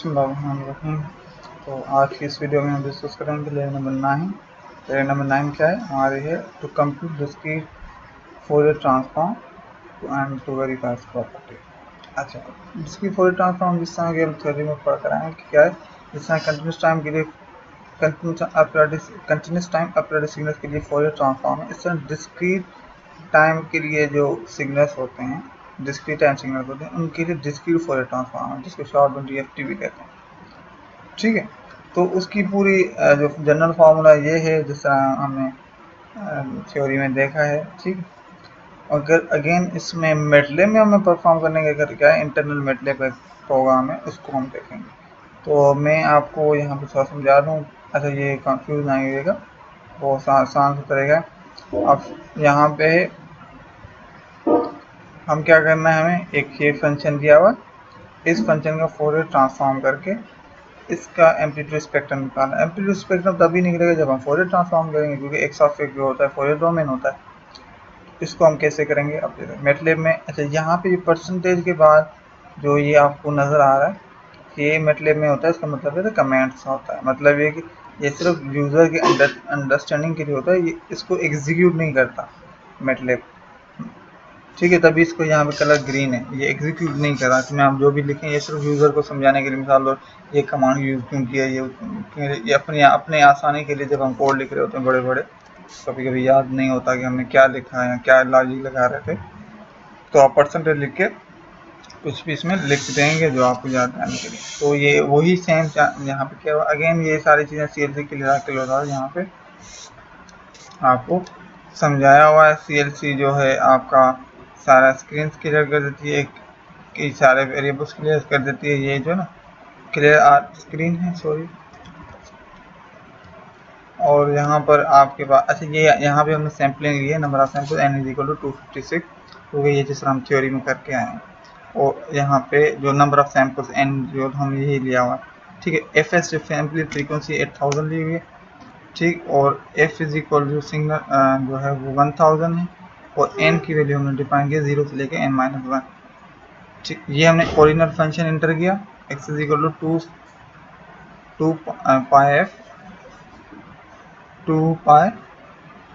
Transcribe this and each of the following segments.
बिस्मिल्लाहिर्रहमानिर्रहीम। तो आज की इस वीडियो में हम डिस्कस करेंगे लेयर नंबर 9। लेयर नंबर 9 क्या है हमारे है to compute discrete Fourier transform and to verify property. अच्छा, डिस्क्रीट फोरियर ट्रांसफॉर्म जिस तरह के हम थ्योरी में पढ़ कर आए हैं कि क्या है, जिस तरह कंटिन्यूस टाइम के लिए कंटिन्यूस टाइम अपीरियोडिक सिग्नल के लिए फोरियर ट्रांसफॉर्म है, इस तरह डिस्क्रीट टाइम के लिए जो सिग्नल्स होते हैं, डिस्क्रीट टाइम सिग्नल होते हैं, उनके लिए डिस्क्रीट फोरियर ट्रांसफॉर्म है जिसको शॉर्ट में DFT भी कहते हैं। ठीक है, तो उसकी पूरी जो जनरल फार्मूला ये है जिस तरह हमने थ्योरी में देखा है। ठीक है, अगर अगेन इसमें मेटले में हमें परफॉर्म करने का अगर क्या है, इंटरनल मेटले का प्रोग्राम है, उसको हम देखेंगे। तो मैं आपको यहाँ पे थोड़ा समझा दूँ। अच्छा, ये कंफ्यूज नहीं होगा, वो आसान सा तरीका है। अब यहाँ पे हम क्या करना है, हमें एक ये फंक्शन दिया हुआ, इस फंक्शन का फोरियर ट्रांसफॉर्म करके इसका एम्पलीट्यूड स्पेक्ट्रम निकालना। एम्पलीट्यूड स्पेक्ट्रम तभी निकलेगा जब हम फोरियर ट्रांसफॉर्म करेंगे, क्योंकि एक्स ऑफ एक्स जो होता है फोरियर डोमेन होता है। इसको हम कैसे करेंगे अब मेटलेब में। अच्छा, यहाँ पे परसेंटेज के बाद जो ये आपको नज़र आ रहा है, ये मेटलेब में होता है, इसका मतलब है कमेंट्स होता है। मतलब ये कि ये सिर्फ यूज़र के अंडरस्टैंडिंग के लिए होता है, ये इसको एग्जीक्यूट नहीं करता मेटलेब। ठीक है, तभी इसको यहाँ पे कलर ग्रीन है, ये एग्जीक्यूट नहीं कर रहा। इसमें आप जो भी लिखें ये सिर्फ यूज़र को समझाने के लिए, मिसाल लो ये कमांड यूज़ क्यों किया, ये अपने आसानी के लिए। जब हम कोड लिख रहे होते हैं बड़े बड़े, कभी कभी याद नहीं होता कि हमने क्या लिखा है, क्या लॉजिक लगा रहे थे, तो आप परसेंटेज लिख के कुछ भी इसमें लिख देंगे जो आपको याद आने के लिए। तो ये वही सेम यहाँ पे क्या हुआ, अगेन ये सारी चीज़ें CLC के लिए यहाँ पे आपको समझाया हुआ है। CLC जो है आपका सारा स्क्रीन क्लियर कर देती है, कई सारे वेरिएबल्स क्लियर कर देती है। ये जो ना क्लियर स्क्रीन है, सॉरी। और यहाँ पर आपके पास, अच्छा ये यहाँ पे हमने सैम्पलिंग ली है, नंबर ऑफ सैंपल n=256, क्योंकि ये जिस हम थ्योरी में करके आए हैं। और यहाँ पे जो नंबर ऑफ सैंपल्स n जो हम यही लिया हुआ है। ठीक है, FS सैम्पलिंग फ्रीक्वेंसी 8000 ली हुई है। ठीक, और f जो सिग्नल जो है वो 1000 है, और n की वैल्यू हमने डिफाइन किया 0 से लेके n-1। ठीक, ये हमने ओरिजिनल फंक्शन इंटर किया, x=2 पाई f 2 पाई।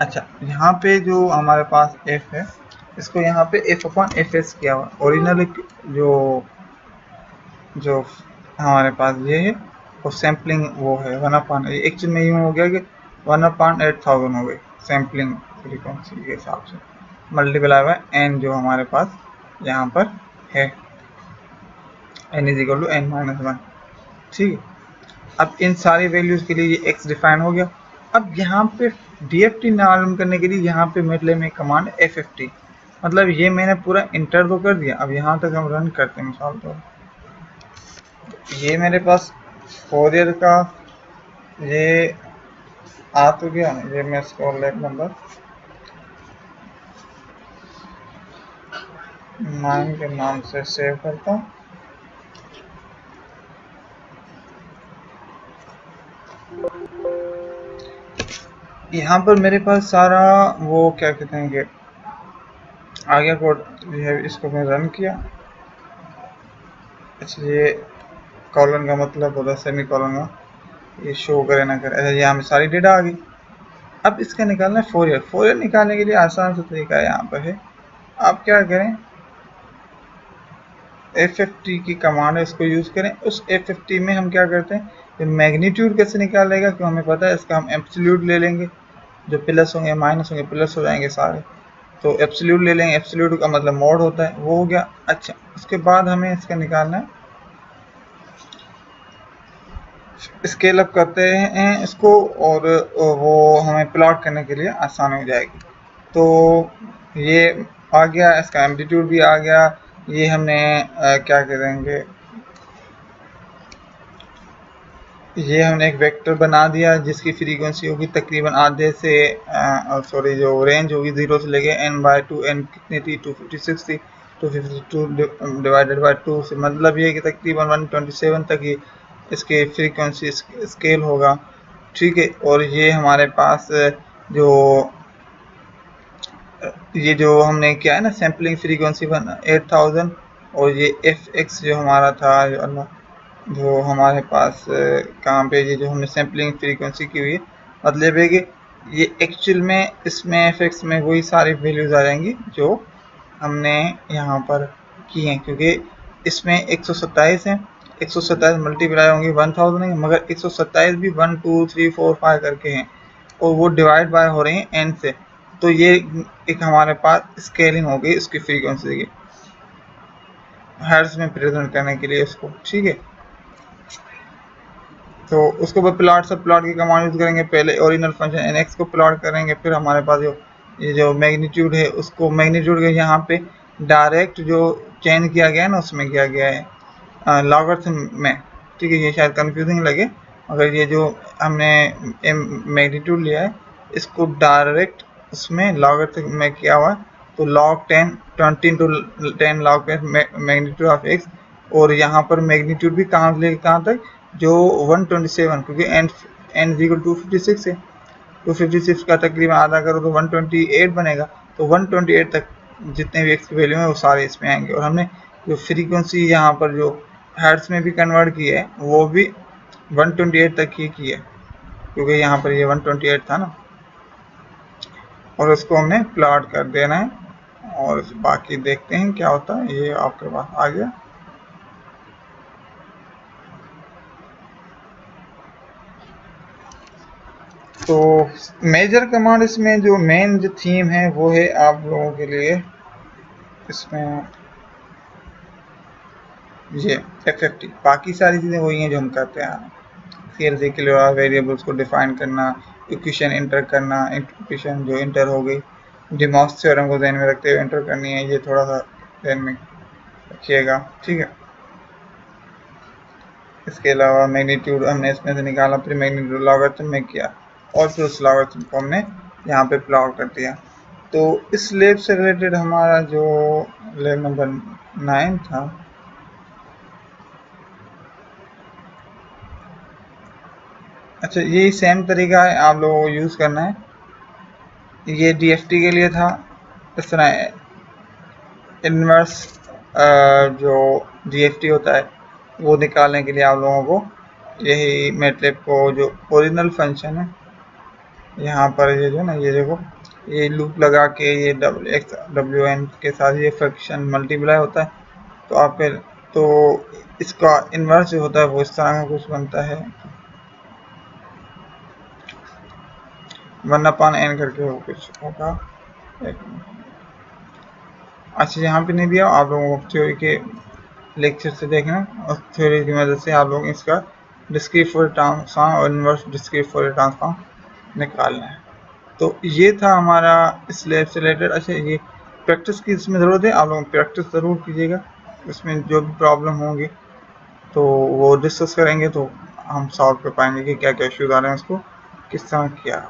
अच्छा, यहाँ पे जो हमारे पास f है, इसको यहाँ पे f/fs किया हुआ। ओरिजिनल जो हमारे पास ये है, और सैम्पलिंग वो है 1/, एक्चुअल में यूँ हो गया कि 1/8000 हो गई सैम्पलिंग फ्रीक्वेंसी के हिसाब से, मल्टीप्लाई बाय n जो हमारे पास यहाँ पर है, n=n-1। ठीक है, अब इन सारी वैल्यूज़ के लिए ये x डिफाइन हो गया। अब यहाँ पे DFT मालूम करने के लिए यहाँ पे मेटलेब में कमांड FFT, मतलब ये मैंने पूरा इंटर तो कर दिया। अब यहाँ तक हम रन करते हैं, मिसाल तो ये मेरे पास फोरियर का ये आ तो गया। ये मैं इसको लेयर नंबर 9 के नाम से सेव करता हूँ। यहाँ पर मेरे पास सारा वो क्या कहते हैं कि आ गया कोड, ये इसको मैं रन किया। अच्छा, ये कॉलन का मतलब होता है सेमी कॉलन का, ये शो करे ना करे। अच्छा, यहाँ में सारी डेटा आ गई। अब इसका निकालना है फोरियर। फोरियर निकालने के लिए आसान सा तरीका यहाँ पर है, आप क्या करें, FFT की कमांड है, इसको यूज़ करें। उस FFT में हम क्या करते हैं, ये मैग्नीट्यूड कैसे निकालेगा, क्योंकि हमें पता है इसका हम एब्सोल्यूट ले लेंगे, जो प्लस होंगे माइनस होंगे प्लस हो जाएंगे सारे, तो एब्सोल्यूट ले लेंगे। एब्सोल्यूट का मतलब मोड होता है, वो हो गया। अच्छा, उसके बाद हमें इसका निकालना है, स्केल अप करते हैं इसको, और वो हमें प्लॉट करने के लिए आसान हो जाएगी। तो ये आ गया, इसका एम्पलीट्यूड भी आ गया। ये हमने क्या करेंगे, ये हमने एक वेक्टर बना दिया जिसकी फ्रीक्वेंसी होगी तकरीबन आधे से सॉरी जो रेंज होगी 0 से लेके n/2, n कितनी थी 256 थी, 252 डिवाइडेड बाय 2 से मतलब ये कि तकरीबन 127 तक ही इसके फ्रीक्वेंसी स्केल होगा। ठीक है, और ये हमारे पास ये जो हमने क्या है ना, सैम्पलिंग फ्रीक्वेंसी 8000, और ये fx जो हमारा था, जो हमारे पास कहाँ पे ये जो हमने सैम्पलिंग फ्रीक्वेंसी की हुई है, मतलब है कि ये एक्चुअल में इसमें एफएक्स में वही सारी वैल्यूज आ जाएंगी जो हमने यहाँ पर की हैं, क्योंकि इसमें 127 है, 127 मल्टीप्लाई होंगी 1000 है, मगर 127 भी 1 2 3 4 5 करके हैं और वो डिवाइड बाय हो रही हैं n से। तो ये एक हमारे पास स्केलिंग हो गई उसकी फ्रीक्वेंसी की हर्ट्ज में प्रेजेंट करने के लिए उसको, ठीक है। तो उसके बाद प्लॉट सब प्लॉट की कमांड यूज करेंगे, पहले ओरिजिनल फंक्शन nx को प्लॉट करेंगे, फिर हमारे पास जो ये जो मैग्नीट्यूड है उसको मैग्नीट्यूड के यहाँ पे डायरेक्ट जो चेंज किया गया है ना उसमें किया गया है लॉगरिथम में, ठीक है। ये शायद कंफ्यूजिंग लगे मगर ये जो हमने मैग्नीट्यूड लिया है इसको डायरेक्ट उसमें लॉगरिथम में किया हुआ है, तो log 10 20 into 10 log magnitude of x, और यहाँ पर मैग्नीट्यूड भी कहाँ से लेके कहाँ तक, जो 127, क्योंकि n इक्वल 256 है, 256 का तकरीबन आधा करो तो 128 बनेगा, तो 128 तक जितने भी x की वैल्यू है वो सारे इसमें आएंगे। और हमने जो फ्रीक्वेंसी यहाँ पर जो हर्ट्ज में भी कन्वर्ट की है वो भी 128 तक ही की है, क्योंकि यहाँ पर ये 128 था ना, और उसको हमने प्लॉट कर देना है और बाकी देखते हैं क्या होता है। ये आपके पास आ गया। तो मेजर कमांड इसमें जो मेन जो थीम है वो है आप लोगों के लिए इसमें ये एफएफटी, बाकी सारी चीज़ें वही हैं जो हम करते हैं। सीएलसी के लिए वेरिएबल्स को डिफाइन करना, इक्वेशन इंटर करना, इक्वेशन जो इंटर हो गई डिमॉस थ्योरम को ध्यान में रखते हुए इंटर करनी है, ये थोड़ा सा ध्यान में रखिएगा, ठीक है। इसके अलावा मैग्नीट्यूड हमने इसमें से निकाला, फिर मैग्नीट्यूड लॉगरिथम में किया और फिर उस लॉगरिथम को हमने यहाँ पे प्लॉट कर दिया। तो इस लैब से रिलेटेड हमारा जो लैब नंबर 9 था, अच्छा यही सेम तरीका है आप लोगों को यूज़ करना है। ये डीएफटी के लिए था, इस तरह इनवर्स जो डीएफटी होता है वो निकालने के लिए आप लोगों को यही मैटलैब को जो ओरिजिनल फंक्शन है यहाँ पर ये जो ना ये देखो ये लूप लगा के ये WN के साथ ये फंक्शन मल्टीप्लाई होता है, तो आपके तो इसका इन्वर्स जो होता है वो इस तरह का कुछ बनता है 1/n करके वो कुछ होगा। अच्छा यहाँ पे नहीं दिया, आप लोगों को थ्योरी के लेक्चर से देखना और थ्योरी की मदद से आप लोग इसका डिस्क्रीट फॉरियर ट्रांसफॉर्म और इन्वर्स डिस्क्रीट फॉरियर ट्रांसफॉर्म निकालना है। तो ये था हमारा इस लैब से रिलेटेड। अच्छा ये प्रैक्टिस की इसमें ज़रूरत है, आप लोग प्रैक्टिस ज़रूर कीजिएगा, इसमें जो भी प्रॉब्लम होंगी तो वो डिस्कस करेंगे तो हम सॉल्व कर पाएंगे कि क्या क्या इश्यूज आ रहे हैं उसको किस तरह किया।